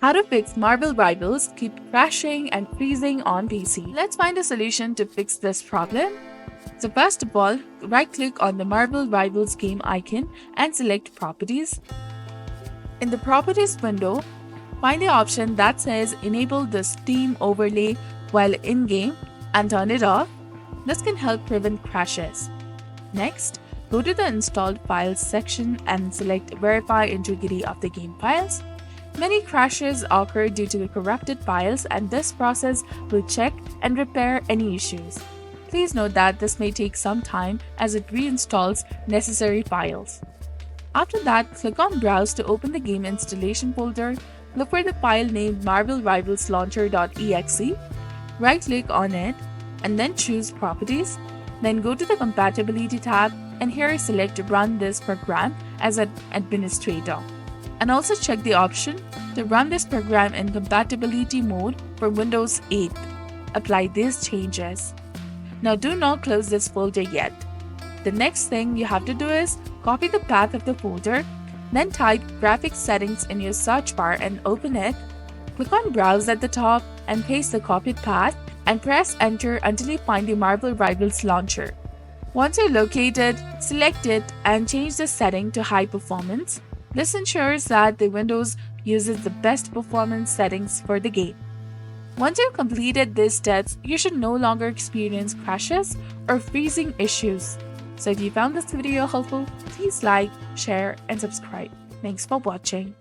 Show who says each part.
Speaker 1: How to fix Marvel Rivals keep crashing and freezing on PC. Let's find a solution to fix this problem. So first of all, right-click on the Marvel Rivals game icon and select Properties. In the Properties window, find the option that says Enable the Steam overlay while in-game and turn it off. This can help prevent crashes. Next, go to the Installed Files section and select Verify Integrity of the game files. Many crashes occur due to the corrupted files, and this process will check and repair any issues. Please note that this may take some time as it reinstalls necessary files. After that, click on Browse to open the game installation folder. Look for the file named Marvel Rivals Launcher.exe. Right-click on it and then choose Properties. Then go to the Compatibility tab and here select Run this program as an administrator. And also check the option to run this program in compatibility mode for Windows 8. Apply these changes. Now do not close this folder yet. The next thing you have to do is copy the path of the folder, then type graphics settings in your search bar and open it. Click on Browse at the top and paste the copied path and press enter until you find the Marvel Rivals launcher. Once you're located, select it and change the setting to high performance. This ensures that the Windows uses the best performance settings for the game. Once you've completed these steps, you should no longer experience crashes or freezing issues. So if you found this video helpful, please like, share, and subscribe. Thanks for watching.